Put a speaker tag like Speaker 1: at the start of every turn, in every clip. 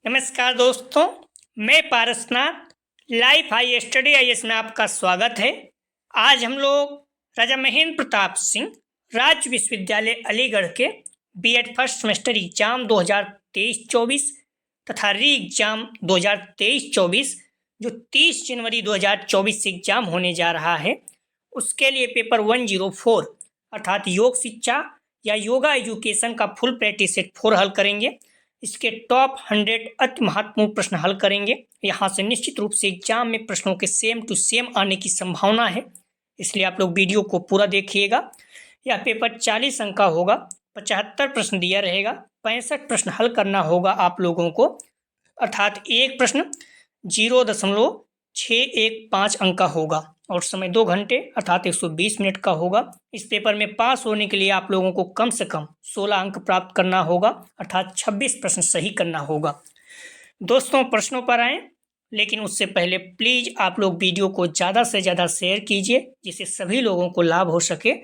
Speaker 1: नमस्कार दोस्तों, मैं Parasnath life high study IAS में आपका स्वागत है। आज हम लोग राजा महेंद्र प्रताप सिंह राज्य विश्वविद्यालय अलीगढ़ के बीएड फर्स्ट सेमेस्टर एग्जाम 2023-24 तथा री एग्जाम 2023-24 जो 30 जनवरी 2024 से एग्जाम होने जा रहा है, उसके लिए पेपर 104 अर्थात योग शिक्षा या योगा एजुकेशन का फुल प्रैक्टिस सेट 4 हल करेंगे। इसके टॉप 100 अति महत्वपूर्ण प्रश्न हल करेंगे। यहाँ से निश्चित रूप से एग्जाम में प्रश्नों के सेम टू सेम आने की संभावना है, इसलिए आप लोग वीडियो को पूरा देखिएगा। यह पेपर 40 अंक का होगा, 75 प्रश्न दिया रहेगा, 65 प्रश्न हल करना होगा आप लोगों को, अर्थात एक प्रश्न 0.615 अंक का होगा और समय 2 घंटे अर्थात 120 मिनट का होगा। इस पेपर में पास होने के लिए आप लोगों को कम से कम 16 अंक प्राप्त करना होगा, अर्थात 26 प्रश्न सही करना होगा। दोस्तों, प्रश्नों पर आएँ, लेकिन उससे पहले प्लीज़ आप लोग वीडियो को ज़्यादा से ज़्यादा शेयर कीजिए, जिससे सभी लोगों को लाभ हो सके।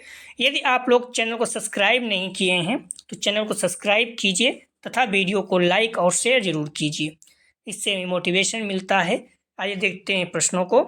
Speaker 1: यदि आप लोग चैनल को सब्सक्राइब नहीं किए हैं तो चैनल को सब्सक्राइब कीजिए तथा वीडियो को लाइक और शेयर जरूर कीजिए, इससे हमें मोटिवेशन मिलता है। आइए देखते हैं प्रश्नों को।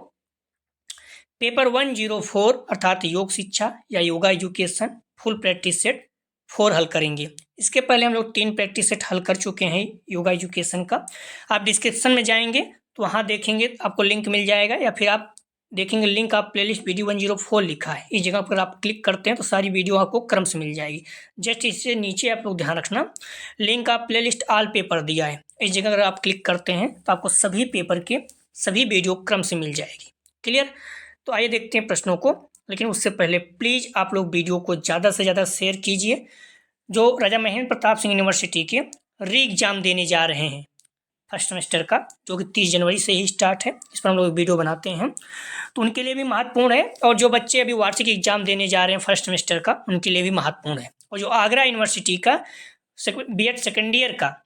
Speaker 1: पेपर 104 अर्थात योग शिक्षा या yoga education full practice set 4 हल करेंगे। इसके पहले हम लोग 3 प्रैक्टिस सेट हल कर चुके हैं योगा एजुकेशन का। आप डिस्क्रिप्शन में जाएंगे तो वहाँ देखेंगे, आपको लिंक मिल जाएगा, या फिर आप देखेंगे लिंक आप प्लेलिस्ट वीडियो 104 लिखा है, इस जगह पर आप क्लिक करते हैं तो सारी वीडियो आपको क्रम से मिल जाएगी। जस्ट इससे नीचे आप लोग ध्यान रखना, लिंक आप प्लेलिस्ट ऑल पेपर दिया है, इस जगह अगर आप क्लिक करते हैं तो आपको सभी पेपर के सभी वीडियो क्रम से मिल जाएगी। क्लियर? तो आइए देखते हैं प्रश्नों को, लेकिन उससे पहले प्लीज़ आप लोग वीडियो को ज़्यादा से ज़्यादा शेयर कीजिए। जो राजा महेंद्र प्रताप सिंह यूनिवर्सिटी के री एग्जाम देने जा रहे हैं फर्स्ट सेमेस्टर का, जो कि 30 जनवरी से ही स्टार्ट है, इस पर हम लोग वीडियो बनाते हैं, तो उनके लिए भी महत्वपूर्ण है। और जो बच्चे अभी वार्षिक एग्जाम देने जा रहे हैं फर्स्ट सेमेस्टर का, उनके लिए भी महत्वपूर्ण है। और जो आगरा यूनिवर्सिटी का बीएड सेकेंड ईयर का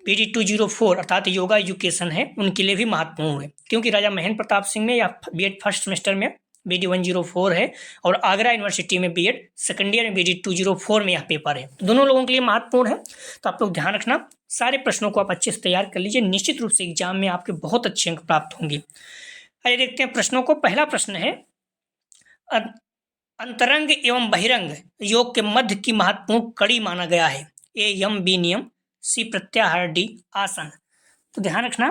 Speaker 1: BD 204 अर्थात योगा एजुकेशन है, उनके लिए भी महत्वपूर्ण है, क्योंकि राजा महेंद्र प्रताप सिंह में या बीएड फर्स्ट सेमेस्टर में BD 104 है और आगरा यूनिवर्सिटी में बीएड सेकेंड ईयर में BD 204 में यह पेपर है। दोनों लोगों के लिए महत्वपूर्ण है, तो आप लोग ध्यान रखना। सारे प्रश्नों को आप अच्छे से तैयार कर लीजिए, निश्चित रूप से एग्जाम में आपके बहुत अच्छे अंक प्राप्त होंगे। आइए देखते हैं प्रश्नों को। पहला प्रश्न है, अंतरंग एवं बहिरंग योग के मध्य की महत्वपूर्ण कड़ी माना गया है। A यम, B नियम, C प्रत्याहार, D आसन। तो ध्यान रखना,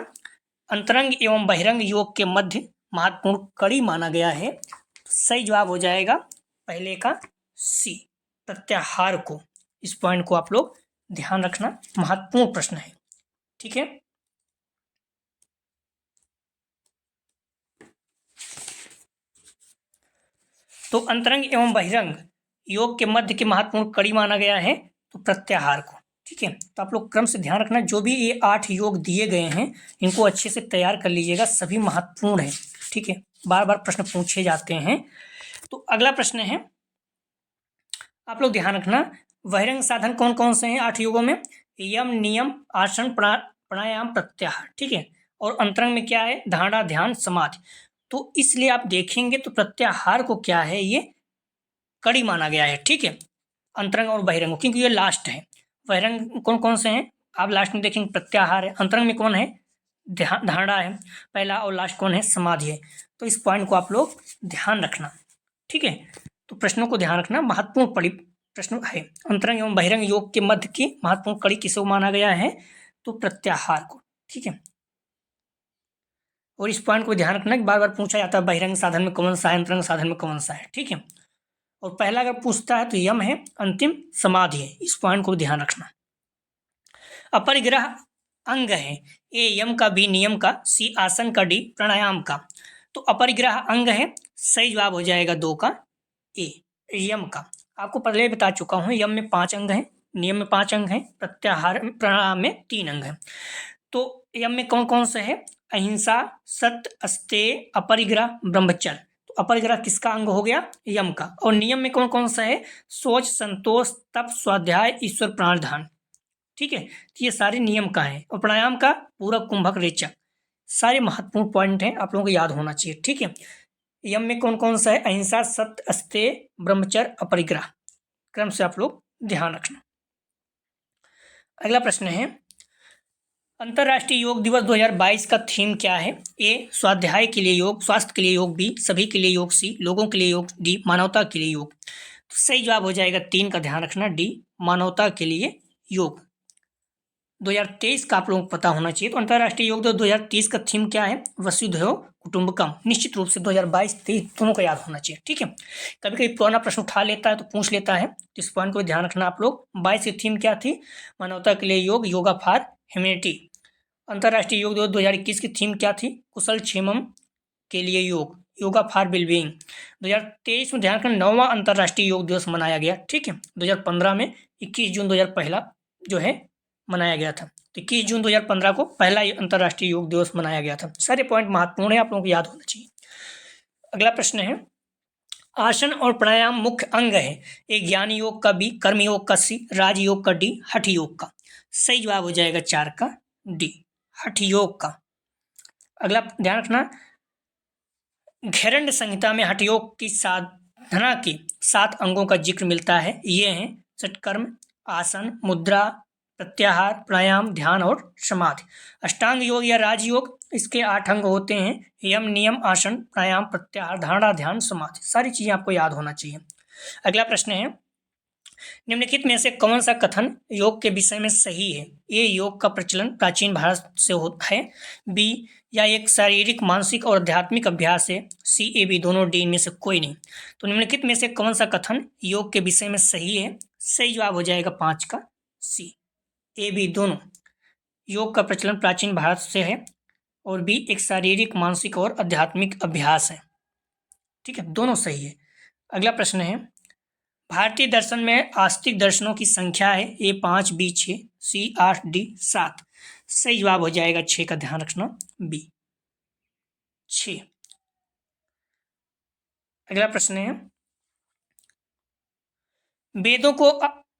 Speaker 1: अंतरंग एवं बहिरंग योग के मध्य महत्वपूर्ण कड़ी माना गया है, तो सही जवाब हो जाएगा पहले का C प्रत्याहार को। इस पॉइंट को आप लोग ध्यान रखना, महत्वपूर्ण प्रश्न है। ठीक है, तो अंतरंग एवं बहिरंग योग के मध्य की महत्वपूर्ण कड़ी माना गया है तो प्रत्याहार को। ठीक है, तो आप लोग क्रम से ध्यान रखना, जो भी ये 8 योग दिए गए हैं इनको अच्छे से तैयार कर लीजिएगा, सभी महत्वपूर्ण है। ठीक है, बार बार प्रश्न पूछे जाते हैं। तो अगला प्रश्न है, आप लोग ध्यान रखना, बहिरंग साधन कौन कौन से हैं 8 योगों में? यम, नियम, आसन, प्राणायाम, प्रत्याहार। ठीक है, और अंतरंग में क्या है? धारणा, ध्यान, समाधि। तो इसलिए आप देखेंगे तो प्रत्याहार को क्या है, ये कड़ी माना गया है। ठीक है, अंतरंग और बहिरंग, क्योंकि ये लास्ट है। बहिरंग कौन कौन से हैं आप लास्ट में देखेंगे, प्रत्याहार है। अंतरंग में कौन है? धारणा है पहला, और लास्ट कौन है? समाधि है। तो इस पॉइंट को आप लोग ध्यान रखना। ठीक है, तो प्रश्नों को ध्यान रखना, महत्वपूर्ण प्रश्न है। अंतरंग एवं बहिरंग योग के मध्य की महत्वपूर्ण कड़ी किसे माना गया है? तो प्रत्याहार को। ठीक है, और इस पॉइंट को ध्यान रखना कि बार बार पूछा जाता है बहिरंग साधन में कौन सा है, अंतरंग साधन में कौन सा है। ठीक है, और पहला अगर पूछता है तो यम है, अंतिम समाधि है। इस पॉइंट को ध्यान रखना। अपरिग्रह अंग है, A यम का, B नियम का, C आसन का, D प्राणायाम का। तो अपरिग्रह अंग है, सही जवाब हो जाएगा 2 का A यम का। आपको पहले ही बता चुका हूँ, यम में 5 अंग हैं, नियम में 5 अंग हैं, प्रत्याहार प्राणायाम में 3 अंग हैं। तो यम में कौन कौन से है? अहिंसा, सत्य, अस्तेय, अपरिग्रह, ब्रह्मचर्य। तो अपरिग्रह किसका अंग हो गया? यम का। और नियम में कौन कौन सा है? सोच, संतोष, तप, स्वाध्याय, ईश्वर प्राणधान। ठीक है, तो ये सारे नियम का है। और प्राणायाम का पूरक, कुंभक, रेचक। सारे महत्वपूर्ण पॉइंट हैं, आप लोगों को याद होना चाहिए। ठीक है, यम में कौन कौन सा है? अहिंसा, सत्य, अस्तेय, ब्रह्मचर्य, अपरिग्रह। क्रम से आप लोग ध्यान रखना। अगला प्रश्न है, अंतर्राष्ट्रीय योग दिवस 2022 का थीम क्या है? ए स्वाध्याय के लिए योग, स्वास्थ्य के लिए योग, बी सभी के लिए योग, सी लोगों के लिए योग, डी मानवता के लिए योग। तो सही जवाब हो जाएगा 3 का ध्यान रखना, डी मानवता के लिए योग। 2023 का आप लोगों को पता होना चाहिए। तो अंतर्राष्ट्रीय योग दिवस 2030 का थीम क्या है? वसुधैव कुटुंबकम। निश्चित रूप से 2022-23 दोनों को याद होना चाहिए, ठीक है। कभी कभी पुराना प्रश्न उठा लेता है तो पूछ लेता है, तो इस पॉइंट को ध्यान रखना आप लोग। 22 की थीम क्या थी? मानवता के लिए योग, योगा फॉर ह्यूमैनिटी। अंतर्राष्ट्रीय योग दिवस 2021 की थीम क्या थी? कुशल क्षेमम के लिए योग, योगा फॉर वेलबींग। 2023 में ध्यान रखना 9वां अंतर्राष्ट्रीय योग दिवस मनाया गया, ठीक है। 2015 में 21 जून 2001 जो है मनाया गया था। तो 21 जून 2015 को पहला अंतर्राष्ट्रीय योग दिवस मनाया गया था। सारे पॉइंट महत्वपूर्ण है, आप लोगों को याद होना चाहिए। अगला प्रश्न है, आसन और प्राणायाम मुख्य अंग है। एक ज्ञान योग का बी, कर्म योग का सी, राजयोग का डी, हठ योग का। सही जवाब हो जाएगा 4 का डी, हठ योग का। अगला ध्यान रखना, घेरंड संहिता में हठ योग की साधना के 7 अंगों का जिक्र मिलता है। ये हैं षटकर्म, आसन, मुद्रा, प्रत्याहार, प्राणायाम, ध्यान और समाधि। अष्टांग योग या राजयोग, इसके 8 अंग होते हैं। यम, नियम, आसन, प्राणायाम, प्रत्याहार, धारणा, ध्यान, समाधि। सारी चीजें आपको याद होना चाहिए। अगला प्रश्न है, निम्नलिखित में से कौन सा कथन योग के विषय में सही है? ए योग का प्रचलन प्राचीन भारत से होता है, बी या एक शारीरिक, मानसिक और आध्यात्मिक अभ्यास है, सी ए बी दोनों, डी इनमें से कोई नहीं। तो निम्नलिखित में से कौन सा कथन योग के विषय में सही है? सही जवाब हो जाएगा 5 का सी, ए बी दोनों। योग का प्रचलन प्राचीन भारत से है और बी एक शारीरिक, मानसिक और आध्यात्मिक अभ्यास है, ठीक है, दोनों सही है। अगला प्रश्न है, भारतीय दर्शन में आस्तिक दर्शनों की संख्या है। ए 5, बी 6, सी 8, डी 7। सही जवाब हो जाएगा 6 का ध्यान रखना, बी 6। अगला प्रश्न है, वेदों को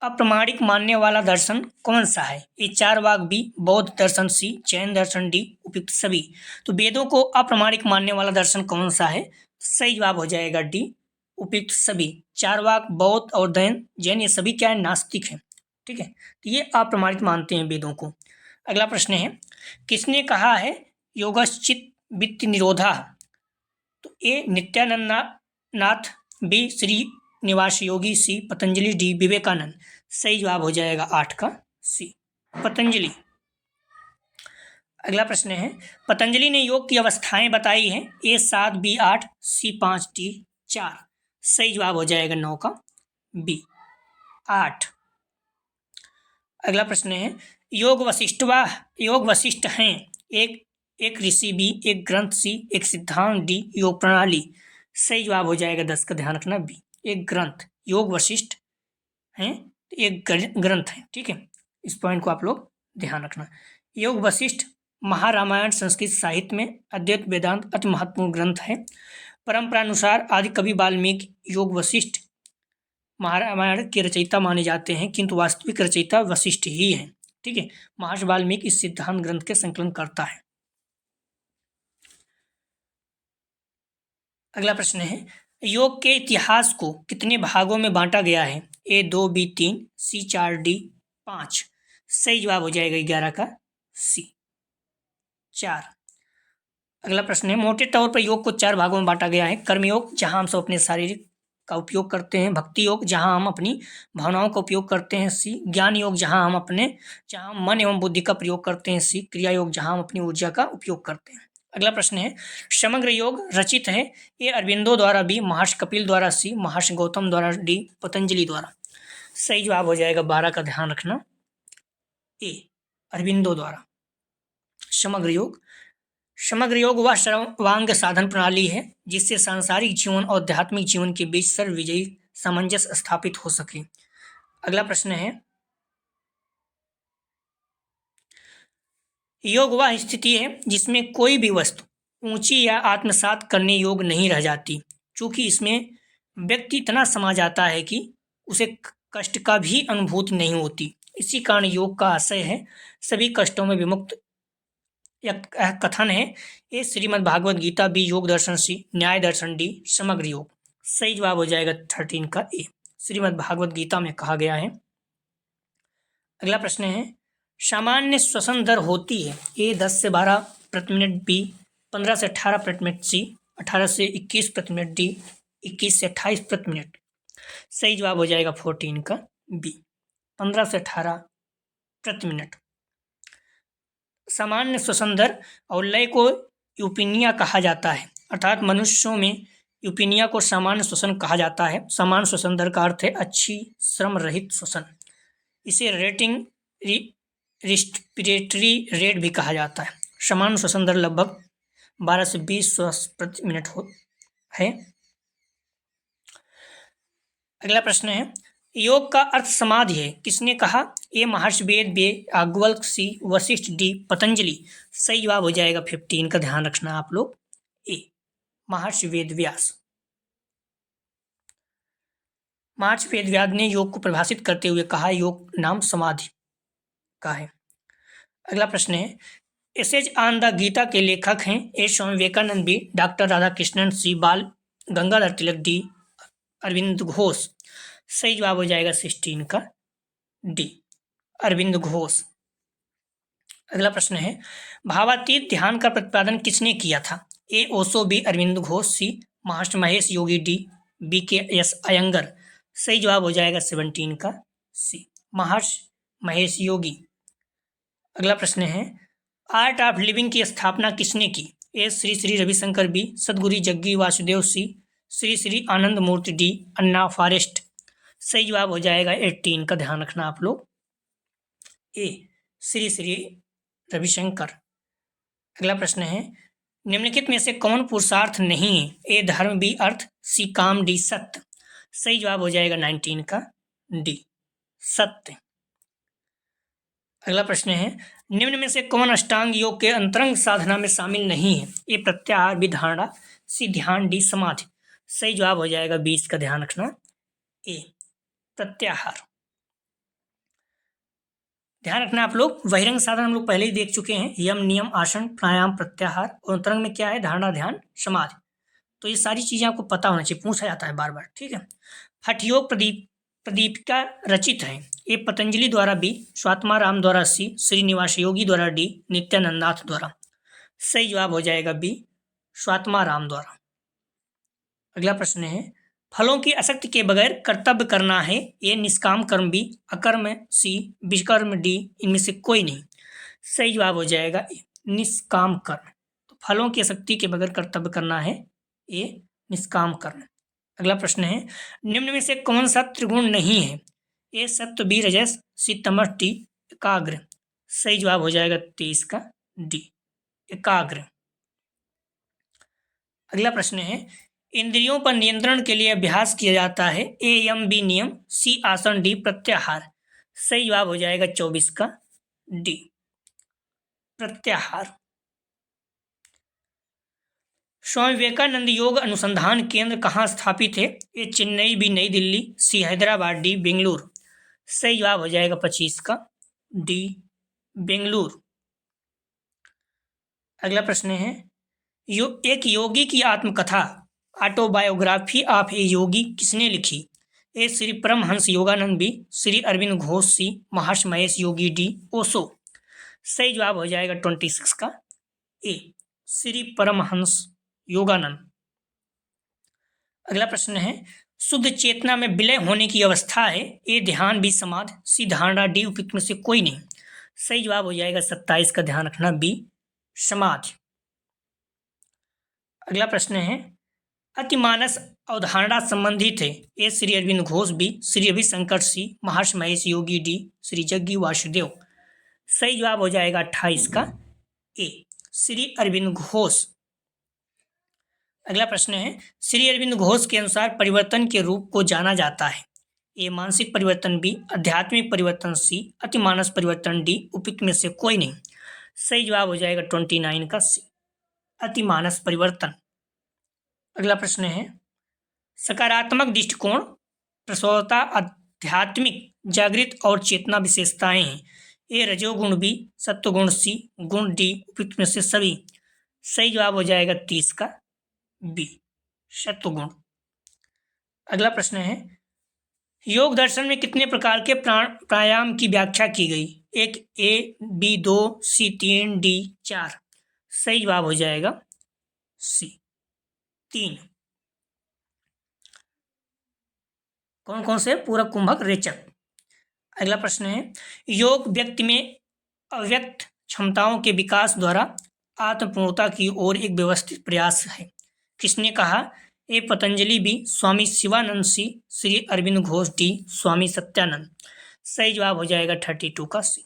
Speaker 1: अप्रामाणिक मानने वाला दर्शन कौन सा है? ए चारवाक, बी बौद्ध दर्शन, सी जैन दर्शन, डी उपयुक्त सभी। तो वेदों को अप्रामाणिक मानने वाला दर्शन कौन सा है? सही जवाब हो जाएगा डी उपयुक्त सभी। चारवाक, बौद्ध और जैन ये सभी क्या है? नास्तिक है, ठीक है। तो ये अप्रमाणित मानते हैं वेदों को। अगला प्रश्न है, किसने कहा है योगश्चित वित्त निरोधा? तो ए नित्यानंद नाथ, बी श्री निवास योगी, सी पतंजलि, डी विवेकानंद। सही जवाब हो जाएगा 8 का सी, पतंजलि। अगला प्रश्न है, पतंजलि ने योग की अवस्थाएं बताई हैं। ए 7, बी 8, सी 5, डी 4। सही जवाब हो जाएगा 9 का बी 8। अगला प्रश्न है, योग वशिष्ठ हैं। एक ऋषि, बी एक ग्रंथ, सी एक सिद्धांत, डी योग प्रणाली। सही जवाब हो जाएगा 10 का ध्यान रखना, बी एक ग्रंथ। योग वशिष्ठ हैं, एक ग्रंथ है, ठीक है। इस पॉइंट को आप लोग ध्यान रखना। योग वशिष्ठ महारामायण संस्कृत साहित्य में अद्वैत वेदांत अति महत्वपूर्ण ग्रंथ है। परंपरानुसार आदि कवि वाल्मीकि योग वशिष्ठ महारामायण के रचयिता माने जाते हैं, किंतु वास्तविक रचयिता वशिष्ठ ही हैं, ठीक है। महर्षि वाल्मीकि इस सिद्धांत ग्रंथ के संकलन करता है। अगला प्रश्न है, योग के इतिहास को कितने भागों में बांटा गया है? ए 2, बी 3, सी 4, डी 5। सही जवाब हो जाएगा 11 का सी 4। अगला प्रश्न है, मोटे तौर पर योग को 4 भागों में बांटा गया है। कर्मयोग, जहां हम सब अपने शारीरिक का उपयोग करते हैं। भक्ति योग, जहां हम अपनी भावनाओं का उपयोग करते हैं, सी ज्ञान योग, जहां हम मन एवं बुद्धि का प्रयोग करते हैं, सी क्रिया योग, जहां हम अपनी ऊर्जा का उपयोग करते हैं। अगला प्रश्न है, समग्र योग रचित है। ए अरविंदो द्वारा, बी महर्षि कपिल द्वारा, सी महर्षि गौतम द्वारा, डी पतंजलि द्वारा। सही जवाब हो जाएगा 12 का ध्यान रखना, ए अरविंदो द्वारा। समग्र योग वह सर्वांग साधन प्रणाली है जिससे सांसारिक जीवन और आध्यात्मिक जीवन के बीच सर्वविजयी सामंजस्य स्थापित हो सके। अगला प्रश्न है, योग वह स्थिति है जिसमें कोई भी वस्तु ऊंची या आत्मसात करने योग्य नहीं रह जाती, चूंकि इसमें व्यक्ति इतना समा जाता है कि उसे कष्ट का भी अनुभूति नहीं होती। इसी कारण योग का आशय है सभी कष्टों में विमुक्त। यह कथन है। ए श्रीमद् भागवत गीता, बी योग दर्शन, सी न्याय दर्शन, डी समग्र योग। सही जवाब हो जाएगा 13 का ए, श्रीमद् भागवत गीता में कहा गया है। अगला प्रश्न है, सामान्य श्वसन दर होती है ए 10 से 12 प्रति मिनट, बी 15 से 18 प्रति मिनट, सी 18 से 21 प्रति मिनट, डी 21 से 28 प्रति मिनट। सही जवाब हो जाएगा 14 का बी, 15 से 18 प्रति मिनट। सामान्य श्वसन दर और लय को यूपिनिया कहा जाता है, अर्थात मनुष्यों में यूपिनिया को सामान्य श्वसन कहा जाता है। सामान्य श्वसन दर का अर्थ है अच्छी श्रम रहित श्वसन। इसे रेटिंग रिस्पिरेटरी रेट भी कहा जाता है। सामान्य श्वसन दर लगभग 12 से 20 श्वास प्रति मिनट है। अगला प्रश्न है, योग का अर्थ समाधि है, किसने कहा? ए महर्षि वेद, बी याज्ञवल्क्य, सी वशिष्ठ, डी पतंजलि। सही जवाब हो जाएगा 15 का, ध्यान रखना आप लोग, ए महर्षि वेद व्यास। महर्षि वेद व्यास ने योग को परिभाषित करते हुए कहा योग नाम समाधि का है। अगला प्रश्न है, एसेज ऑन द गीता के लेखक हैं ए स्वामी विवेकानंद, बी डॉक्टर राधाकृष्णन, सी बाल गंगाधर तिलक, डी अरविंद घोष। सही जवाब हो जाएगा 16 का डी अरविंद घोष। अगला प्रश्न है, भावातीत ध्यान का प्रतिपादन किसने किया था? ए ओशो, बी अरविंद घोष, सी महर्षि महेश योगी, डी बी के एस अयंगर। सही जवाब हो जाएगा 17 का सी महर्षि महेश योगी। अगला प्रश्न है, आर्ट ऑफ लिविंग की स्थापना किसने की? ए श्री श्री रविशंकर, बी सद्गुरु जग्गी वासुदेव, सी श्री श्री आनंद मूर्ति, डी अन्ना फॉरेस्ट। सही जवाब हो जाएगा 18 का, ध्यान रखना आप लोग, ए श्री श्री रविशंकर। अगला प्रश्न है, निम्नलिखित में से कौन पुरुषार्थ नहीं है? ए धर्म, बी अर्थ, सी काम, डी सत्य। सही जवाब हो जाएगा 19 का डी सत्य। अगला प्रश्न है, निम्न में से कौन अष्टांग योग के अंतरंग साधना में शामिल नहीं है? ए प्रत्याहार, बी धारणा, सी ध्यान, डी समाधि। सही जवाब हो जाएगा 20 का, ध्यान रखना, ए प्रत्याहार। ध्यान रखना आप लोग, बहिरंग साधन हम लोग पहले ही देख चुके हैं, यम नियम आसन प्राणायाम प्रत्याहार, और अंतरंग में क्या है? धारणा ध्यान समाधि। तो ये सारी चीजें आपको पता होना चाहिए, पूछा जाता है बार बार, ठीक है। हठयोग प्रदीपिका रचित है ए पतंजलि द्वारा, बी स्वात्माराम द्वारा, सी श्रीनिवास योगी द्वारा, डी नित्यानंदनाथ द्वारा। सही जवाब हो जाएगा बी स्वात्माराम द्वारा। अगला प्रश्न है, फलों की आसक्ति के बगैर कर्तव्य करना है ए निष्काम कर्म, बी अकर्म, सी विकर्म, डी इनमें से कोई नहीं। सही जवाब हो जाएगा ए निष्काम कर्म। तो फलों की आसक्ति के बगैर कर्तव्य करना है ए निष्काम कर्म। अगला प्रश्न है, निम्न में से कौन सा त्रिगुण नहीं है? ए सत्व, बी रजस, सी तमस, डी एकाग्र। सही जवाब हो जाएगा 23 का डी एकाग्र। अगला प्रश्न है, इंद्रियों पर नियंत्रण के लिए अभ्यास किया जाता है ए यम, बी नियम, सी आसन, डी प्रत्याहार। सही जवाब हो जाएगा 24 का डी प्रत्याहार। स्वामी विवेकानंद योग अनुसंधान केंद्र कहाँ स्थापित है? ए चेन्नई, बी नई दिल्ली, सी हैदराबाद, डी बेंगलुरु। सही जवाब हो जाएगा 25 का डी बेंगलुरु। अगला प्रश्न है, एक योगी की आत्मकथा ऑटोबायोग्राफी ऑफ ए योगी किसने लिखी? ए श्री परमहंस योगानंद, बी श्री अरविंद घोष, सी महर्षि महेश योगी, डी ओशो। सही जवाब हो जाएगा 26 का ए श्री परमहंस योगानंद। अगला प्रश्न है, शुद्ध चेतना में विलय होने की अवस्था है ए ध्यान, बी समाधि, सी धारणा, डी उपयुक्त में से कोई नहीं। सही जवाब हो जाएगा 27 का, ध्यान रखना, बी समाधि। अगला प्रश्न है, अतिमानस अवधारणा संबंधित है ए श्री अरविंद घोष, बी श्री रविशंकर, सी महर्षि महेश योगी, डी श्री जग्गी वासुदेव। सही जवाब हो जाएगा 28 का ए श्री अरविंद घोष। अगला प्रश्न है, श्री अरविंद घोष के अनुसार परिवर्तन के रूप को जाना जाता है ए मानसिक परिवर्तन, बी आध्यात्मिक परिवर्तन, सी अतिमानस परिवर्तन, डी उपयुक्त में से कोई नहीं। सही जवाब हो जाएगा 29 का सी अतिमानस परिवर्तन। अगला प्रश्न है, सकारात्मक दृष्टिकोण प्रसवता आध्यात्मिक जागृत और चेतना विशेषताएं हैं ए रजोगुण, बी सत्वगुण, सी गुण, डी उपयुक्त में से सभी। सही जवाब हो जाएगा 30 का बी सत्वगुण। अगला प्रश्न है, योग दर्शन में कितने प्रकार के प्राणायाम की व्याख्या की गई? एक ए, बी 2, सी 3, डी 4। सही जवाब हो जाएगा सी 3। कौन कौन से? पूरक, कुंभक, रेचक। अगला प्रश्न है, योग व्यक्ति में अव्यक्त क्षमताओं के विकास द्वारा आत्मपूर्णता की ओर एक व्यवस्थित प्रयास है। किसने कहा? ए पतंजलि, बी स्वामी शिवानंद, सी श्री अरविंद घोष, डी स्वामी सत्यानंद। सही जवाब हो जाएगा 32 का सी,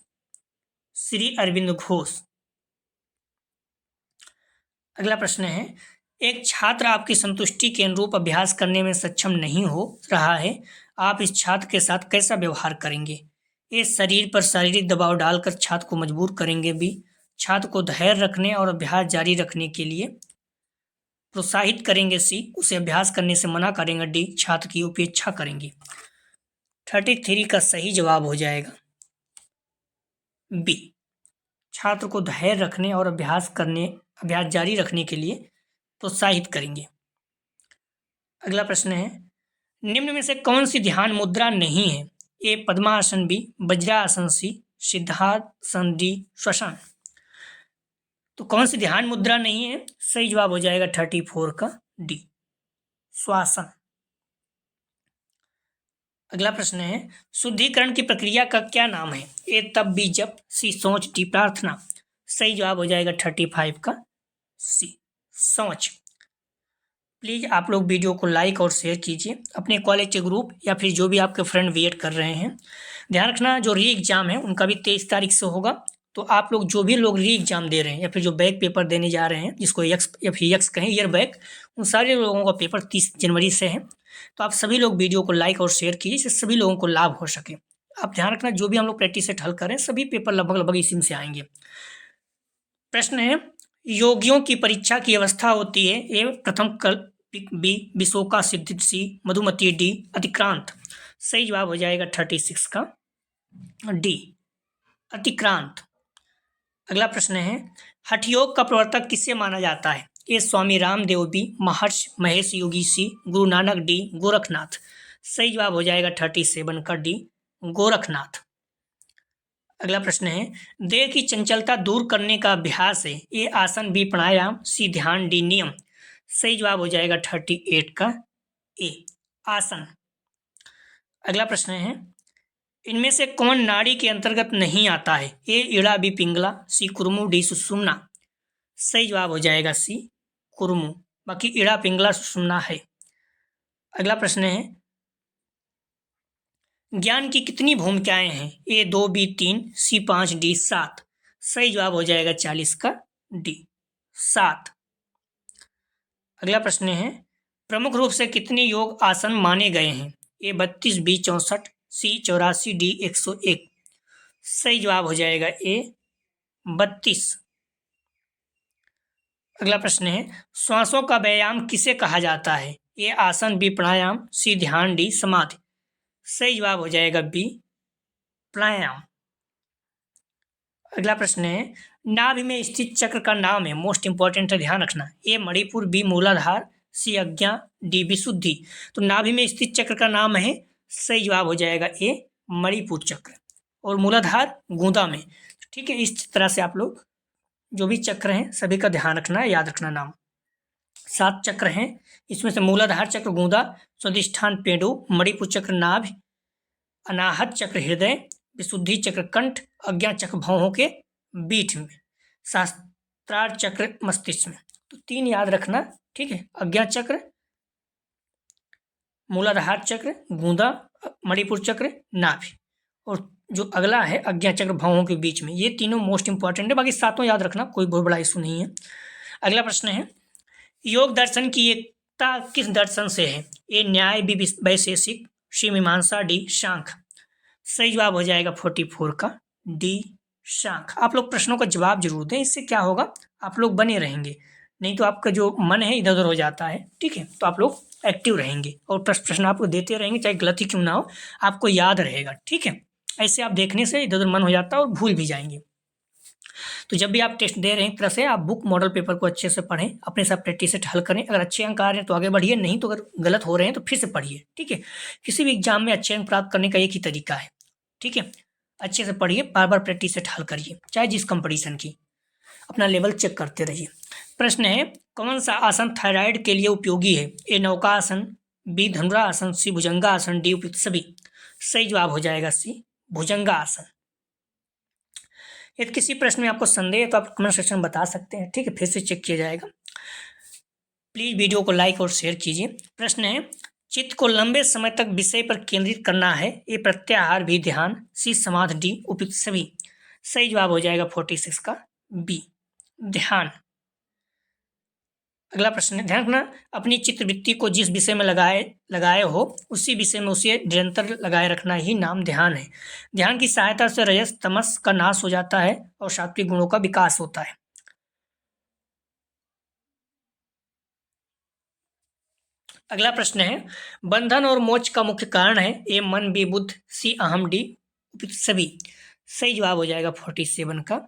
Speaker 1: श्री अरविंद घोष। अगला प्रश्न है, एक छात्र आपकी संतुष्टि के अनुरूप अभ्यास करने में सक्षम नहीं हो रहा है, आप इस छात्र के साथ कैसा व्यवहार करेंगे? ए शरीर पर शारीरिक दबाव डालकर छात्र को मजबूर करेंगे, बी छात्र को धैर्य रखने और अभ्यास जारी रखने के लिए प्रोत्साहित करेंगे, सी उसे अभ्यास करने से मना करेंगे, डी छात्र की उपेक्षा करेंगे। 33 का सही जवाब हो जाएगा बी, छात्र को धैर्य रखने और अभ्यास जारी रखने के लिए प्रोत्साहित करेंगे। अगला प्रश्न है, निम्न में से कौन सी ध्यान मुद्रा नहीं है? ए पद्मासन, बी वज्रासन, सी सिद्धासन, डी श्वसन। तो कौन सी ध्यान मुद्रा नहीं है? सही जवाब हो जाएगा 34 का डी, श्वासन। अगला प्रश्न है, शुद्धिकरण की प्रक्रिया का क्या नाम है? ए तप, बी जप, सी सोच, डी प्रार्थना। सही जवाब हो जाएगा 35 का सी, सोच। प्लीज़ आप लोग वीडियो को लाइक और शेयर कीजिए अपने कॉलेज के ग्रुप या फिर जो भी आपके फ्रेंड वेट कर रहे हैं। ध्यान रखना, जो री एग्ज़ाम है उनका भी 23 तारीख से होगा, तो आप लोग जो भी लोग री एग्ज़ाम दे रहे हैं या फिर जो बैक पेपर देने जा रहे हैं, जिसको एक्स या फिर एक्स कहें, ईयर बैक, उन सारे लोगों का पेपर 30 जनवरी से है। तो आप सभी लोग वीडियो को लाइक और शेयर कीजिए, जिससे सभी लोगों को लाभ हो सके। आप ध्यान रखना, जो भी हम लोग प्रैक्टिस सेट हल करें, सभी पेपर लगभग इसी में से आएंगे। प्रश्न है, योगियों की परीक्षा की अवस्था होती है? ए प्रथम कल्प, बी विशोका सिद्धि, सी मधुमती, डी अतिक्रांत। सही जवाब हो जाएगा 36 का डी, अतिक्रांत। अगला प्रश्न है, हठ योग का प्रवर्तक किसे माना जाता है? ए स्वामी रामदेव, बी महर्षि महेश योगी, सी गुरु नानक, डी गोरखनाथ। सही जवाब हो जाएगा 37 का डी, गोरखनाथ। अगला प्रश्न है, देह की चंचलता दूर करने का अभ्यास है? ए आसन, बी प्राणायाम, सी ध्यान, डी नियम। सही जवाब हो जाएगा 38 का ए, आसन। अगला प्रश्न है, इनमें से कौन नाड़ी के अंतर्गत नहीं आता है? ए इड़ा, बी पिंगला, सी कुरुमु, डी सुषुम्ना। सही जवाब हो जाएगा सी कुरुमु, बाकी इड़ा, पिंगला, सुषुम्ना है। अगला प्रश्न है, ज्ञान की कितनी भूमिकाएं हैं? ए 2, बी 3, सी 5, डी 7। सही जवाब हो जाएगा 40 का डी, 7। अगला प्रश्न है, प्रमुख रूप से कितने योग आसन माने गए हैं? ए 32, बी 64, सी 84, डी 101। सही जवाब हो जाएगा ए 32। अगला प्रश्न है, श्वासों का व्यायाम किसे कहा जाता है? ए आसन, बी प्राणायाम, सी ध्यान, डी समाधि। सही जवाब हो जाएगा बी प्राणायाम। अगला प्रश्न है, नाभि में स्थित चक्र का नाम है? मोस्ट इंपॉर्टेंट है, ध्यान रखना। ए मणिपुर, बी मूलाधार, सी आज्ञा, डी विशुद्धि। तो नाभि में स्थित चक्र का नाम है, सही जवाब हो जाएगा ए मणिपुर चक्र, और मूलाधार गूंदा में। ठीक है, इस तरह से आप लोग जो भी चक्र हैं सभी का ध्यान रखना, याद रखना नाम। 7 चक्र हैं, इसमें से मूलाधार चक्र गूंदा, स्वादिष्ठान पेड़ो, मणिपुर चक्र नाभि, अनाहत चक्र हृदय, विशुद्धि चक्र कंठ, अज्ञा चक्र भौहों के बीच में, शास्त्रार्थ चक्र मस्तिष्क में। तो 3 याद रखना, ठीक है, अज्ञा चक्र, मूलाधार चक्र गूंदा, मणिपुर चक्र नाभि, और जो अगला है अज्ञा चक्र भौहों के बीच में। ये तीनों मोस्ट इंपॉर्टेंट है, बाकी 7 याद रखना, कोई बहुत बड़ा इशू नहीं है। अगला प्रश्न है, योग दर्शन की एकता किस दर्शन से है? ए न्याय, बी वैशेषिक, सी मीमांसा, डी शांख। सही जवाब हो जाएगा 44 का डी शांख। आप लोग प्रश्नों का जवाब जरूर दें, इससे क्या होगा, आप लोग बने रहेंगे, नहीं तो आपका जो मन है इधर उधर हो जाता है। ठीक है, तो आप लोग एक्टिव रहेंगे और प्रश्न आपको देते रहेंगे, चाहे गलत ही क्यों ना हो, आपको याद रहेगा। ठीक है, ऐसे आप देखने से इधर उधर मन हो जाता है और भूल भी जाएंगे। तो जब भी आप टेस्ट दे रहे हैं, एक तरह से आप बुक मॉडल पेपर को अच्छे से पढ़ें, अपने साथ प्रैक्टिस सेट हल करें। अगर अच्छे अंक आ रहे हैं तो आगे बढ़िए, नहीं तो अगर गलत हो रहे हैं तो फिर से पढ़िए। ठीक है, किसी भी एग्जाम में अच्छे अंक प्राप्त करने का एक ही तरीका है। ठीक है, अच्छे से पढ़िए, बार बार प्रैक्टिस सेट हल करिए, चाहे जिस कंपटीशन की, अपना लेवल चेक करते रहिए। प्रश्न है, कौन सा आसन थायराइड के लिए उपयोगी है? ए नौका आसन, बी धनुरा आसन, सी भुजंगा आसन, डी उपयुक्त सभी। सही जवाब हो जाएगा सी भुजंगा आसन। यदि किसी प्रश्न में आपको संदेह है तो आप कमेंट सेक्शन में बता सकते हैं, ठीक है, फिर से चेक किया जाएगा। प्लीज वीडियो को लाइक और शेयर कीजिए। प्रश्न है, चित्त को लंबे समय तक विषय पर केंद्रित करना है, ए प्रत्याहार, बी ध्यान, सी समाधि, डी उपयुक्त सभी। सही जवाब हो जाएगा 46 का बी ध्यान। अगला प्रश्न है, ध्यान रखना, अपनी चित्रवृत्ति को जिस विषय में लगाए हो उसी विषय में उसे निरंतर लगाए रखना ही नाम ध्यान है। ध्यान की सहायता से रजस तमस का नाश हो जाता है और सात्विक गुणों का विकास होता है। अगला प्रश्न है, बंधन और मोक्ष का मुख्य कारण है, ए मन, बी बुद्ध, सी अहम, डी उपयुक्त सभी। सही जवाब हो जाएगा 47 का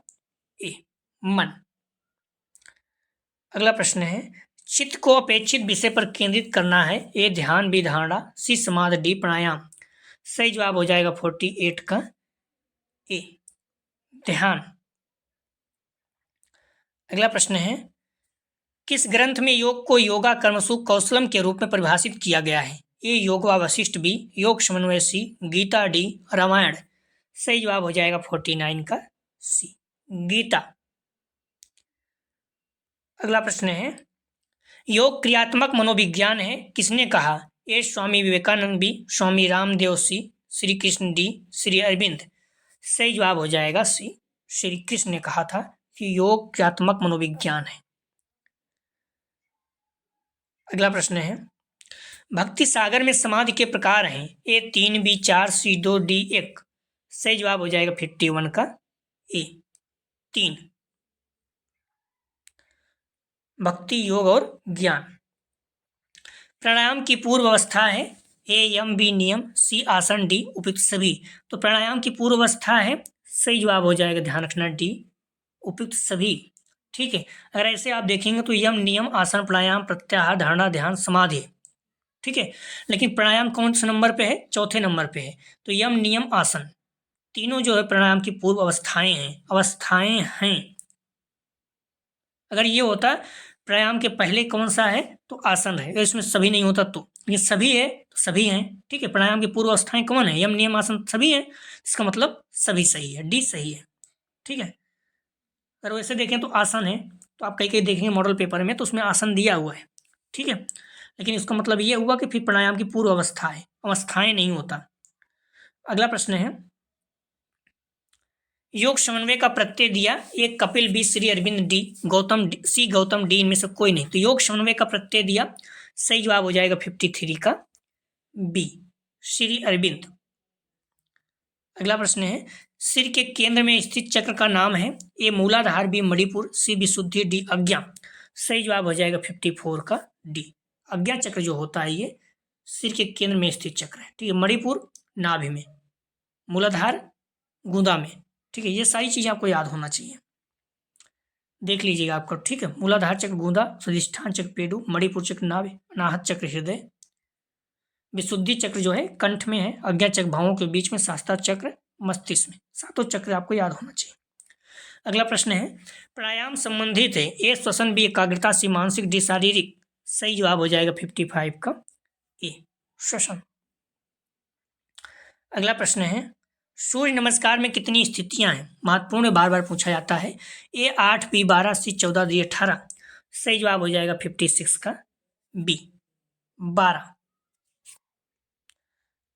Speaker 1: ए मन। अगला प्रश्न है, चित्त को अपेक्षित विषय पर केंद्रित करना है, ए ध्यान, बी धारणा, सी समाधि, डी प्राणायाम। सही जवाब हो जाएगा 48 का ए ध्यान। अगला प्रश्न है, किस ग्रंथ में योग को योगा कर्मसु कौशलम के रूप में परिभाषित किया गया है? ए योगवा वशिष्ठ, बी योग समन्वय, सी गीता, डी रामायण। सही जवाब हो जाएगा 49 का सी गीता। अगला प्रश्न है, योग क्रियात्मक मनोविज्ञान है, किसने कहा? ए स्वामी विवेकानंद, बी स्वामी रामदेव, सी श्री कृष्ण, डी श्री अरविंद। सही जवाब हो जाएगा सी श्री कृष्ण ने कहा था कि योग क्रियात्मक मनोविज्ञान है। अगला प्रश्न है, भक्ति सागर में समाधि के प्रकार हैं, ए 3, बी 4, सी 2, डी 1। सही जवाब हो जाएगा 51 का ए 3। भक्ति, योग और ज्ञान। प्राणायाम की पूर्व अवस्था है, ए यम, बी नियम, सी आसन, डी उपयुक्त सभी। तो प्राणायाम की पूर्व अवस्था है, सही जवाब हो जाएगा, ध्यान रखना, डी उपयुक्त सभी। ठीक है, अगर ऐसे आप देखेंगे तो यम, नियम, आसन, प्राणायाम, प्रत्याहार, धारणा, ध्यान, समाधि। ठीक है, लेकिन प्राणायाम कौन से नंबर पे है? चौथे नंबर पे है। तो यम, नियम, आसन तीनों जो है प्राणायाम की पूर्व अवस्थाएं हैं। अगर ये होता प्राणायाम के पहले कौन सा है तो आसन है, इसमें सभी नहीं होता तो ये सभी है तो सभी हैं। ठीक है, प्राणायाम की पूर्व अवस्थाएं कौन है? यम, नियम, आसन सभी हैं, इसका मतलब सभी सही है, डी सही है। ठीक है, अगर वैसे देखें तो आसन है, तो आप कहीं देखेंगे मॉडल पेपर में तो उसमें आसन दिया हुआ है। ठीक है, लेकिन इसका मतलब ये हुआ कि फिर प्राणायाम की पूर्व अवस्था है, अवस्थाएं नहीं होता। अगला प्रश्न है, योग समन्वय का प्रत्यय दिया, एक कपिल, बी श्री अरविंद, डी गौतम, सी गौतम, डी इनमें से कोई नहीं। तो योग समन्वय का प्रत्यय दिया, सही जवाब हो जाएगा 53 का बी श्री अरविंद। अगला प्रश्न है, सिर के केंद्र में स्थित चक्र का नाम है, ए मूलाधार, बी मणिपुर, सी विशुद्धि, डी आज्ञा। सही जवाब हो जाएगा 54 का डी आज्ञा चक्र जो होता है ये सिर के केंद्र में स्थित चक्र है। ठीक है, मणिपुर नाभि में, मूलाधार गूंदा में। ठीक है, ये सारी चीजें आपको याद होना चाहिए, देख लीजिएगा आपको। ठीक है, मूलाधार चक्र गूंदा, स्वादिष्ठान चक्र पेडु, मणिपुर चक्र नाभि, अनाहत चक्र हृदय, विशुद्धि चक्र जो है कंठ में है, आज्ञा चक्र भावों के बीच में, शास्त्रा चक्र मस्तिष्क में। सातों चक्र आपको याद होना चाहिए। अगला प्रश्न है, प्राणायाम संबंधित है, ए श्वसन, बी एकाग्रता, सी मानसिक, डी शारीरिक। सही जवाब हो जाएगा 55 का ए श्वसन। अगला प्रश्न है, सूर्य नमस्कार में कितनी स्थितियां हैं? महत्वपूर्ण, बार बार पूछा जाता है। ए 8, बी 12, सी 14, डी 18। सही जवाब हो जाएगा 56 का बी 12।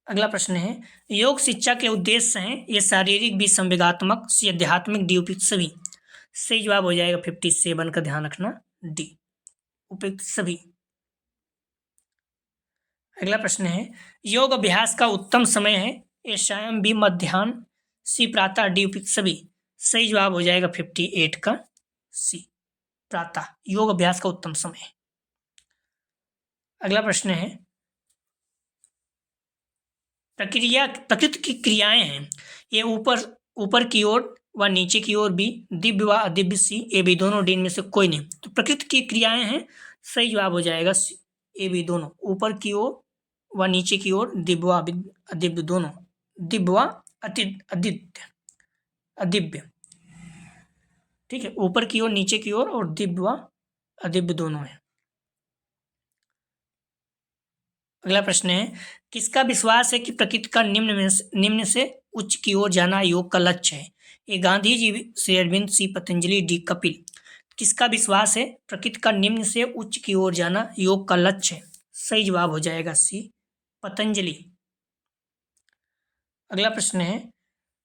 Speaker 1: अगला प्रश्न है, योग शिक्षा के उद्देश्य हैं, ये शारीरिक, बी संवेगात्मक, सी आध्यात्मिक, डी उपयुक्त सभी। सही जवाब हो जाएगा 57 का, ध्यान रखना, डी उपयुक्त सभी। अगला प्रश्न है, योग अभ्यास का उत्तम समय है, ए सायं, बी मध्याह्न, सी प्रातः, डी उपयुक्त सभी। सही जवाब हो जाएगा 58 का सी प्रातः, योग अभ्यास का उत्तम समय। अगला प्रश्न है, प्रकृति की क्रियाएं हैं, ये ऊपर की ओर व नीचे की ओर, बी दिव्य व अदिव्य, सी ए बी दोनों, डी इनमें से कोई नहीं। तो प्रकृति की क्रियाएं हैं, सही जवाब हो जाएगा ए बी दोनों, ऊपर की ओर व नीचे की ओर, दिव्य व अदिव्य दोनों, दिव्य व अदित्य। अदिव्य, ठीक है, ऊपर की ओर, नीचे की ओर, और दिव्य व अदिव्य दोनों है। अगला प्रश्न है, किसका विश्वास है कि प्रकृति का निम्न से उच्च की ओर जाना योग का लक्ष्य है? ए गांधी जी, श्री अरविंद, सी पतंजलि, डी कपिल। किसका विश्वास है प्रकृति का निम्न से उच्च की ओर जाना योग का लक्ष्य है? सही जवाब हो जाएगा सी पतंजलि। अगला प्रश्न है,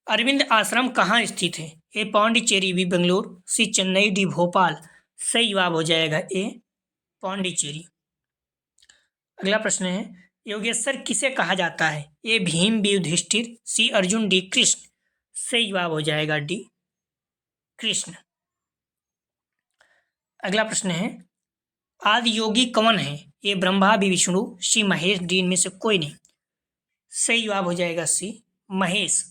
Speaker 1: अरविंद आश्रम कहाँ स्थित है? ए पांडिचेरी, बी बेंगलोर, सी चेन्नई, डी भोपाल। सही जवाब हो जाएगा ए पांडिचेरी। अगला प्रश्न है, योगेश्वर किसे कहा जाता है? ए भीम, बी युधिष्ठिर, सी अर्जुन, डी कृष्ण। सही जवाब हो जाएगा डी कृष्ण। अगला प्रश्न है, आदि योगी कौन है? ए ब्रह्मा, बी विष्णु, सी महेश, डी इनमें से कोई नहीं। सही जवाब हो जाएगा सी महेश।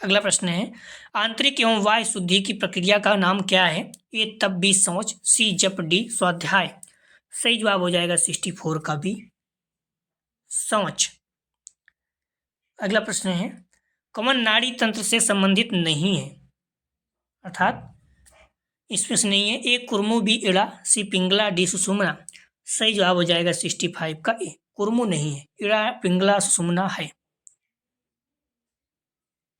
Speaker 1: अगला प्रश्न है, आंतरिक एवं वाय शुद्धि की प्रक्रिया का नाम क्या है? ए तप, बी सोच, सी जप, डी स्वाध्याय। सही जवाब हो जाएगा 64 का बी सोच। अगला प्रश्न है, कमन नाड़ी तंत्र से संबंधित नहीं है, अर्थात इसमें से नहीं है। ए कुर्मु, बी इड़ा, सी पिंगला, डी सुषुम्ना। सही जवाब हो जाएगा 65 का ए, कुर्मु नहीं है, इड़ा, पिंगला, सुषुम्ना है।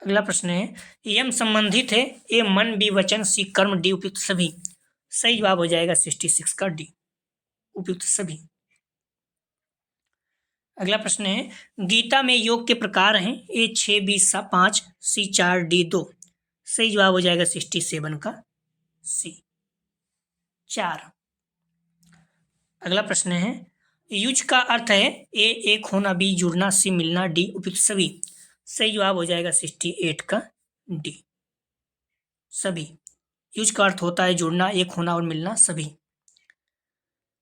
Speaker 1: अगला प्रश्न है, यम संबंधित है? ए मन, बी वचन, सी कर्म, डी उपयुक्त सभी। सही जवाब हो जाएगा 66 का डी उपयुक्त सभी। अगला प्रश्न है, गीता में योग के प्रकार हैं? ए 6, बी 5, सी 4, डी 2। सही जवाब हो जाएगा 67 का सी 4। अगला प्रश्न है, युज का अर्थ है? ए एक होना, बी जुड़ना, सी मिलना, डी उपयुक्त सभी। सही जवाब हो जाएगा 68 का डी सभी। युज का अर्थ होता है जुड़ना, एक होना और मिलना, सभी।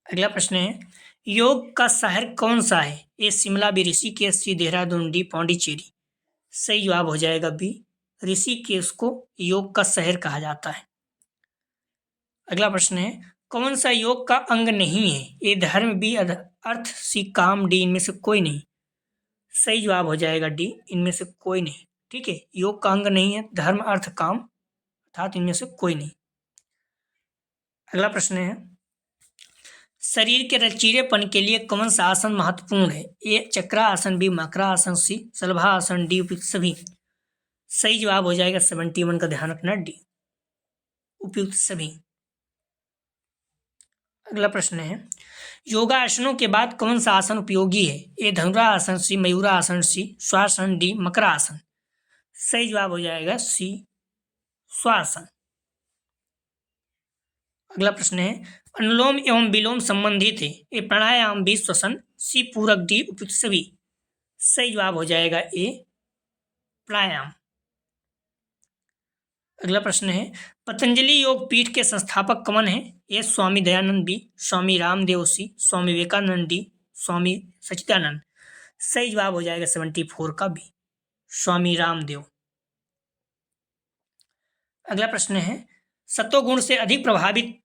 Speaker 1: अगला प्रश्न है, योग का शहर कौन सा है? ए शिमला, बी ऋषिकेश, सी देहरादून, डी पांडिचेरी। सही जवाब हो जाएगा बी ऋषिकेश को योग का शहर कहा जाता है। अगला प्रश्न है, कौन सा योग का अंग नहीं है? ए धर्म, बी अर्थ, सी काम, डी इनमें से कोई नहीं। सही जवाब हो जाएगा डी इनमें से कोई नहीं, ठीक है, योग का अंग नहीं है धर्म, अर्थ, काम, अर्थात इनमें से कोई नहीं। अगला प्रश्न है, शरीर के लचीलेपन के लिए कौन सा आसन महत्वपूर्ण है? ए चक्रासन, बी मकरासन, सी शलभासन, डी उपयुक्त सभी। सही जवाब हो जाएगा 71 का, ध्यान रखना डी उपयुक्त सभी। अगला प्रश्न है, योगासनों के बाद कौन सा आसन उपयोगी है? ए धनुरासन, सी मयूरासन, सी श्वासन, डी मकरासन। सही जवाब हो जाएगा सी श्वासन। अगला प्रश्न है, अनुलोम एवं विलोम संबंधित है? ए प्राणायाम, बी श्वसन, सी पूरक, डी उपयुक्त सभी। सही जवाब हो जाएगा ए प्राणायाम। अगला प्रश्न है, पतंजलि योग पीठ के संस्थापक कौन है? ए स्वामी दयानंद, बी स्वामी रामदेव, सी स्वामी विवेकानंद, डी स्वामी सच्चिदानंद। सही जवाब हो जाएगा 74 का बी स्वामी रामदेव। अगला प्रश्न है, सत्वगुण से अधिक प्रभावित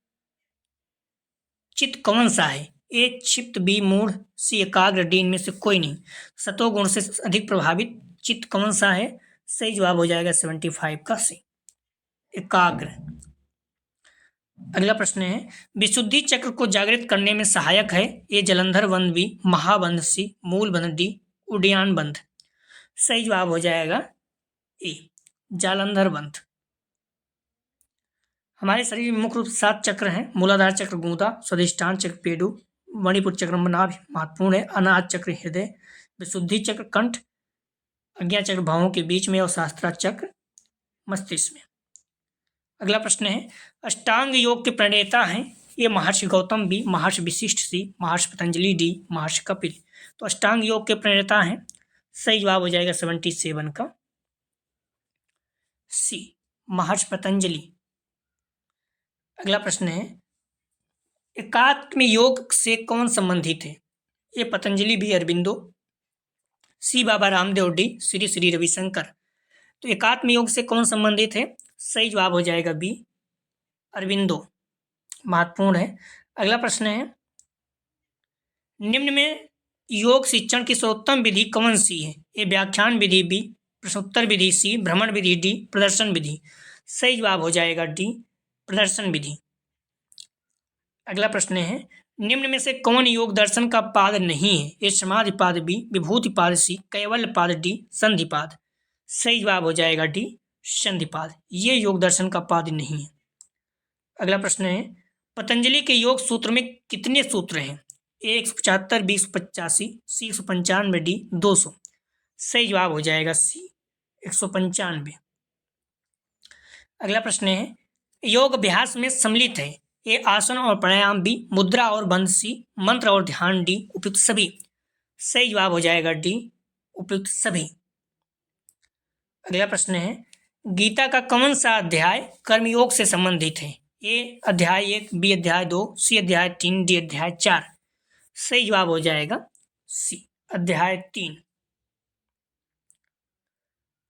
Speaker 1: चित्त कौन सा है? ए क्षिप्त, बी मूढ़, सी एकाग्र, डी इनमें से कोई नहीं। सत्वगुण से अधिक प्रभावित चित्त कौन सा है? सही जवाब हो जाएगा 75 का सी एकाग्र। अगला प्रश्न है, विशुद्धि चक्र को जागृत करने में सहायक है? ए जलंधर बंध, बी महाबंध, सी मूल बंध, डी उड्डयन बंध। सही जवाब हो जाएगा ए जालंधर बंध। हमारे शरीर में मुख्य रूप से 7 चक्र हैं। मूलाधार चक्र गूदा, स्वादिष्ठान चक्र पेडु, मणिपुर चक्र नाभि महत्वपूर्ण है, अनाहत चक्र हृदय, विशुद्धि चक्र कंठ, अज्ञा चक्र भावों के बीच में और शास्त्रा चक्र मस्तिष्क में। अगला प्रश्न है, अष्टांग योग के प्रणेता हैं? ये महर्षि गौतम, बी महर्षि वशिष्ठ, सी महर्षि पतंजलि, डी महर्षि कपिल। तो अष्टांग योग के प्रणेता हैं। सही जवाब हो जाएगा 77 का सी महर्षि पतंजलि। अगला प्रश्न है, एकात्म योग से कौन संबंधित है? ये पतंजलि, बी अरविंदो, सी बाबा रामदेव, डी श्री श्री रविशंकर। तो एकात्म योग से कौन संबंधित है? सही जवाब हो जाएगा बी अरविंदो, महत्वपूर्ण है। अगला प्रश्न है, निम्न में योग शिक्षण की सर्वोत्तम विधि कौन सी है? ए व्याख्यान विधि, बी प्रश्नोत्तर विधि सी, भ्रमण विधि डी, प्रदर्शन विधि। सही जवाब हो जाएगा डी, प्रदर्शन विधि। अगला प्रश्न है, निम्न में से कौन योग दर्शन का पाद नहीं है? ए समाधिपाद, बी विभूतिपाद, सी कैवल्यपाद, डी संधिपाद। सही जवाब हो जाएगा डी, संधिपाद। ये योग दर्शन का पाद नहीं है। अगला प्रश्न है, पतंजलि के योग सूत्र में कितने सूत्र हैं? ए 175, बी 185, सी 195, डी 200। सही जवाब हो जाएगा सी 195। अगला प्रश्न है, योग अभ्यास में सम्मिलित है? ए आसन और प्राणायाम, बी मुद्रा और बंध, सी मंत्र और ध्यान, डी उपयुक्त सभी। सही जवाब हो जाएगा डी, उपयुक्त सभी। अगला प्रश्न है, गीता का कौन सा अध्याय कर्मयोग से संबंधित है? ए अध्याय 1, बी अध्याय 2, सी अध्याय 3, डी अध्याय 4। सही जवाब हो जाएगा सी अध्याय 3।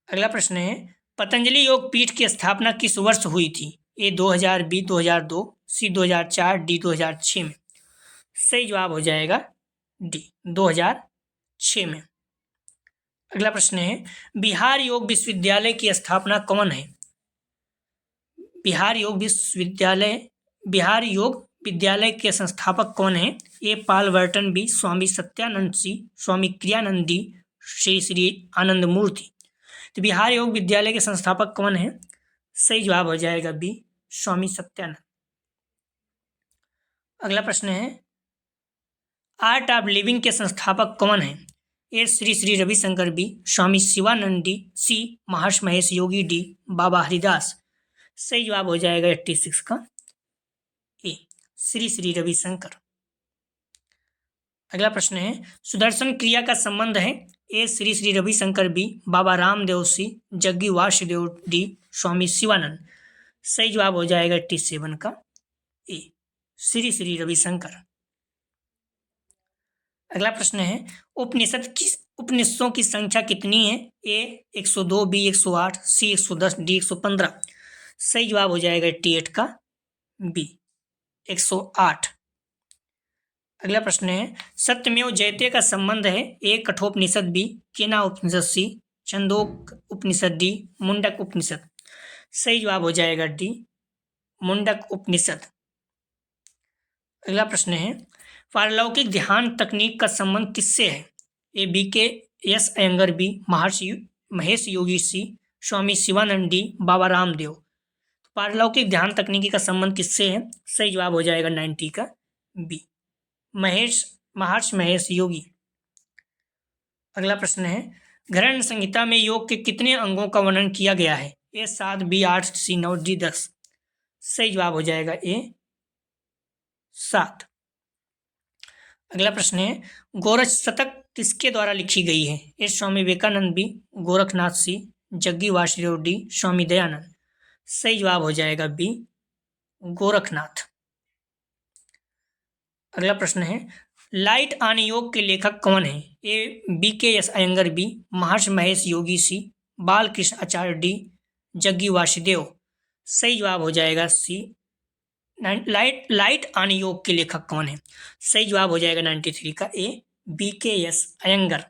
Speaker 1: अगला प्रश्न है, पतंजलि योग पीठ की स्थापना किस वर्ष हुई थी? ए 2000, बी 2002, सी 2004, डी 2006 में। सही जवाब हो जाएगा डी 2006 में। अगला प्रश्न है, बिहार योग विश्वविद्यालय की स्थापना कौन है? बिहार योग विद्यालय के संस्थापक कौन है? ए पाल वर्टन, बी स्वामी सत्यानंद, सी स्वामी क्रियानंद, डी श्री श्री आनंद मूर्ति। तो बिहार योग विद्यालय के संस्थापक कौन है? सही जवाब हो जाएगा बी स्वामी सत्यानंद। अगला प्रश्न है, आर्ट ऑफ लिविंग के संस्थापक कौन है? ए श्री श्री रविशंकर, बी स्वामी शिवानंद, डी सी महर्षि महेश योगी, डी बाबा हरिदास। सही जवाब हो जाएगा 86 का ए श्री श्री रविशंकर। अगला प्रश्न है, सुदर्शन क्रिया का संबंध है? ए श्री श्री रविशंकर, बी बाबा रामदेव, सी जग्गी वासुदेव, डी स्वामी शिवानंद। सही जवाब हो जाएगा 87 का ए श्री श्री रविशंकर। अगला प्रश्न है, उपनिषदों की संख्या कितनी है? ए 102, बी 108, सी 110, डी 115। सही जवाब हो जाएगा 88 का बी 108। अगला प्रश्न है, सत्यमेव जयते का संबंध है? ए कठोपनिषद, बी केना उपनिषद, सी छंदोक उपनिषद, डी मुंडक उपनिषद। सही जवाब हो जाएगा डी मुंडक उपनिषद। अगला प्रश्न है, पारलौकिक ध्यान तकनीक का संबंध किससे है? ए बी के एस अयंगर, बी महर्षि महेश योगी, सी स्वामी शिवानंद, डी बाबा रामदेव। पारलौकिक ध्यान तकनीकी का संबंध किससे है? सही जवाब हो जाएगा 90 का बी महर्षि महेश योगी। अगला प्रश्न है, घरण संहिता में योग के कितने अंगों का वर्णन किया गया है? ए 7, बी 8, सी 9, डी 10। सही जवाब हो जाएगा ए 7। अगला प्रश्न है, गोरख शतक किसके द्वारा लिखी गई है? ए स्वामी विवेकानंद, बी गोरखनाथ, सी जग्गी वासुदेव, डी स्वामी दयानंद। सही जवाब हो जाएगा बी गोरखनाथ। अगला प्रश्न है, लाइट ऑन योग के लेखक कौन है? ए बी के एस अयंगर, बी महर्षि महेश योगी, सी बालकृष्ण आचार्य, डी जग्गी वासुदेव। सही जवाब हो जाएगा सी लाइट ऑन योग के लेखक कौन है? सही जवाब हो जाएगा 93 का ए बी के एस अयंगर।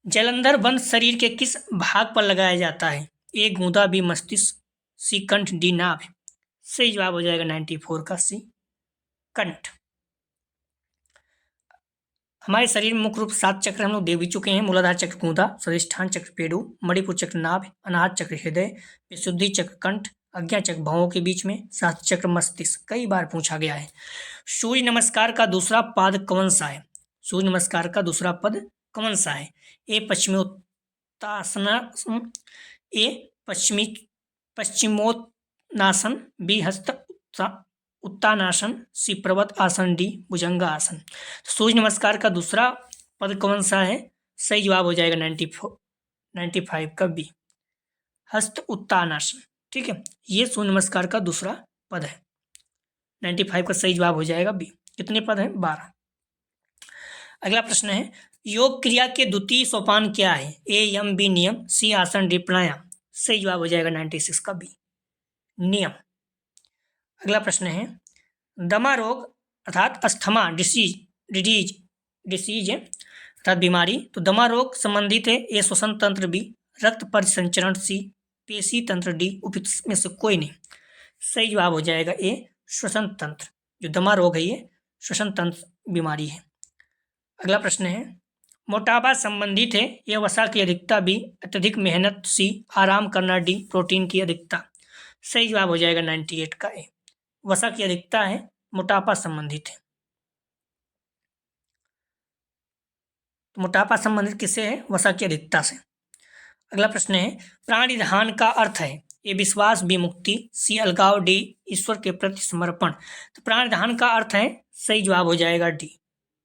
Speaker 1: जलंधर बंद शरीर के किस भाग पर लगाया जाता है? ए गूदा, बी मस्तिष्क, सी कंठ, डी नाभ। सही जवाब हो जाएगा 94 का सी कंठ। हमारे शरीर में मुख्य रूप 7 चक्र हम लोग देख भी चुके हैं। मूलाधार चक्र गूदा, स्वादिष्ठान चक्र पेड़ू, मणिपुर चक्र नाभ, अनाहत चक्र हृदय, विशुद्धि चक्र कंठ, अज्ञा चक्र भवों के बीच में, सात चक्र मस्तिष्क। कई बार पूछा गया है। सूर्य नमस्कार का दूसरा पाद कौन सा है? सूर्य नमस्कार का दूसरा पद कौन सा है? ए पश्चिमोत्तानासन, ए पश्चिमोत्तानासन, बी हस्त उत्तानासन, सी पर्वत आसन, डी भुजंगा आसन। सूर्य नमस्कार का दूसरा पद कौन सा है? सही जवाब हो जाएगा 95 का बी हस्त उत्तानासन। ठीक है, ये सूर्य नमस्कार का दूसरा पद है। 95 का सही जवाब हो जाएगा बी। कितने पद हैं? 12। अगला प्रश्न है, योग क्रिया के द्वितीय सोपान क्या है? ए यम, बी नियम, सी आसन, डी प्राणायाम। सही जवाब हो जाएगा 96 का बी नियम। अगला प्रश्न है, दमा रोग अर्थात अस्थमा डिसीज अर्थात बीमारी। तो दमा रोग संबंधित है ए श्वसन तंत्र, बी रक्त परिसंचरण, सी पेशी तंत्र, डी उपयुक्त में से कोई नहीं। सही जवाब हो जाएगा ए श्वसन तंत्र। जो दमा रोग है ये श्वसन तंत्र बीमारी है। अगला प्रश्न है मोटापा संबंधित है ए वसा की अधिकता, बी अत्यधिक मेहनत, सी आराम करना, डी प्रोटीन की अधिकता। सही जवाब हो जाएगा 98 का ए। वसा की अधिकता है, मोटापा संबंधित है। तो मोटापा संबंधित किससे है? वसा की अधिकता से। अगला प्रश्न है प्राणिधान का अर्थ है ए विश्वास, बी मुक्ति, सी अलगाव, डी ईश्वर के प्रति समर्पण। तो प्राणिधान का अर्थ है, सही जवाब हो जाएगा डी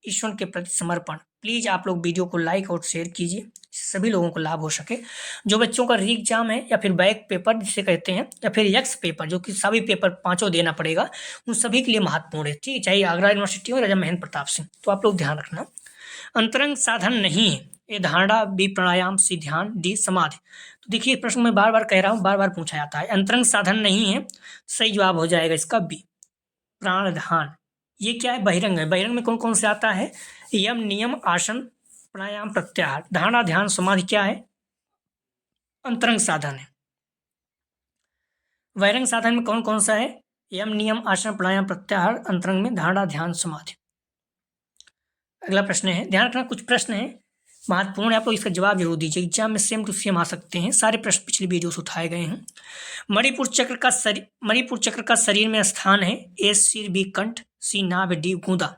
Speaker 1: ईश्वर के प्रति समर्पण। प्लीज आप लोग वीडियो को लाइक और शेयर कीजिए, सभी लोगों को लाभ हो सके। जो बच्चों का री एग्जाम है या फिर बैक पेपर जिसे कहते हैं या फिर यक्स पेपर, जो कि सभी पेपर 5 देना पड़ेगा, उन सभी के लिए महत्वपूर्ण है। ठीक है, चाहे आगरा यूनिवर्सिटी हो राजा महेंद्र प्रताप सिंह। तो आप लोग ध्यान रखना। अंतरंग साधन नहीं है ए धारणा, बी प्राणायाम, सी ध्यान, डी समाधि। तो देखिए प्रश्न में बार बार कह रहा हूँ, बार बार पूछा जाता है। अंतरंग साधन नहीं है, सही जवाब हो जाएगा इसका बी प्राणधान। ये क्या है? बहिरंग है। बहिरंग में कौन कौन से आता है? यम, नियम, आसन, प्राणायाम, प्रत्याहार। धारणा, ध्यान, समाधि क्या है? अंतरंग साधन है। बहिरंग साधन में कौन कौन सा है? यम, नियम, आसन, प्राणायाम, प्रत्याहार। अंतरंग में धारणा, ध्यान, समाधि। अगला प्रश्न है, ध्यान रखना कुछ प्रश्न है महत्वपूर्ण है, आप लोग इसका जवाब जरूर दीजिए। एग्जाम में सेम टू सेम आ सकते हैं। सारे प्रश्न पिछली वीडियो से उठाए गए हैं। मणिपुर चक्र का शरीर में स्थान है ए सिर, बी कंठ, सी नाभि, डी गूदा।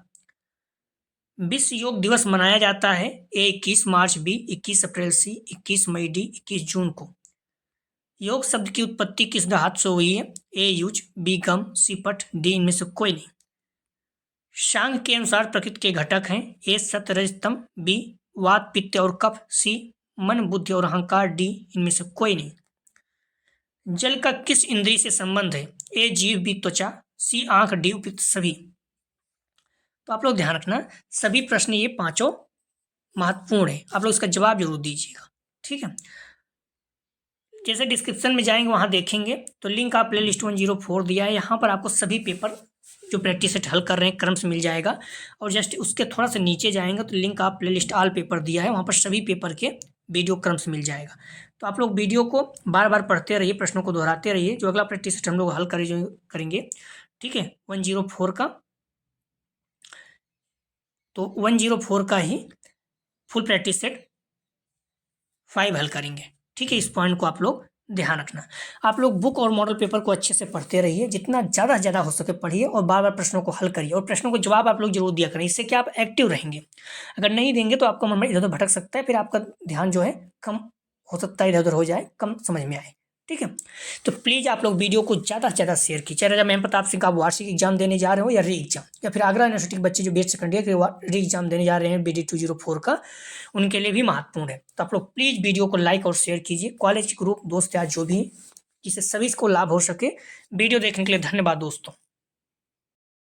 Speaker 1: विश्व योग दिवस मनाया जाता है ए 21 मार्च, बी 21 अप्रैल, सी 21 मई, डी 21 जून को। योग शब्द की उत्पत्ति किस धातु से हुई है? ए युज, बी गम, सी पट, डी इनमें से कोई नहीं। सांख्य के अनुसार प्रकृति के घटक हैं ए सत्व, रज, तम, बी वात, पित्त और कफ, सी मन, बुद्धि और अहंकार, डी इनमें से कोई नहीं। जल का किस इंद्रिय से संबंध है? ए जीभ, बी त्वचा, सी आंख, डी उपयुक्त सभी। तो आप लोग ध्यान रखना, सभी प्रश्न ये 5 महत्वपूर्ण है, आप लोग इसका जवाब जरूर दीजिएगा। ठीक है, जैसे डिस्क्रिप्शन में जाएंगे वहां देखेंगे तो लिंक आप प्लेलिस्ट 104 दिया है, यहाँ पर आपको सभी पेपर जो प्रैक्टिस सेट हल कर रहे हैं क्रम से मिल जाएगा। और जस्ट उसके थोड़ा सा नीचे जाएंगे तो लिंक आप प्लेलिस्ट ऑल पेपर दिया है, वहाँ पर सभी पेपर के वीडियो क्रम से मिल जाएगा। तो आप लोग वीडियो को बार बार पढ़ते रहिए, प्रश्नों को दोहराते रहिए। जो अगला प्रैक्टिस सेट हम लोग हल करेंगे, ठीक है, 104 का, तो 104 का ही फुल प्रैक्टिस सेट 5 हल करेंगे। ठीक है, इस पॉइंट को आप लोग ध्यान रखना। आप लोग बुक और मॉडल पेपर को अच्छे से पढ़ते रहिए, जितना ज़्यादा से ज़्यादा हो सके पढ़िए और बार बार प्रश्नों को हल करिए और प्रश्नों को जवाब आप लोग जरूर दिया करें। इससे क्या आप एक्टिव रहेंगे। अगर नहीं देंगे तो आपका मन इधर उधर भटक सकता है, फिर आपका ध्यान जो है कम हो सकता है, इधर उधर हो जाए, कम समझ में आए। ठीक है, तो प्लीज़ आप लोग वीडियो को ज़्यादा से ज़्यादा शेयर कीजिए। चाहे महेंद्र प्रताप सिंह का आप वार्षिक एग्जाम देने जा रहे हो या री एग्जाम, या फिर आगरा यूनिवर्सिटी के बच्चे जो BEd सेकंड ईयर के री एग्जाम देने जा रहे हैं BD 204 का, उनके लिए भी महत्वपूर्ण है। तो आप लोग प्लीज़ वीडियो को लाइक और शेयर कीजिए। कॉलेज ग्रुप दोस्त या जो भी, जिससे सभी को लाभ हो सके। वीडियो देखने के लिए धन्यवाद दोस्तों।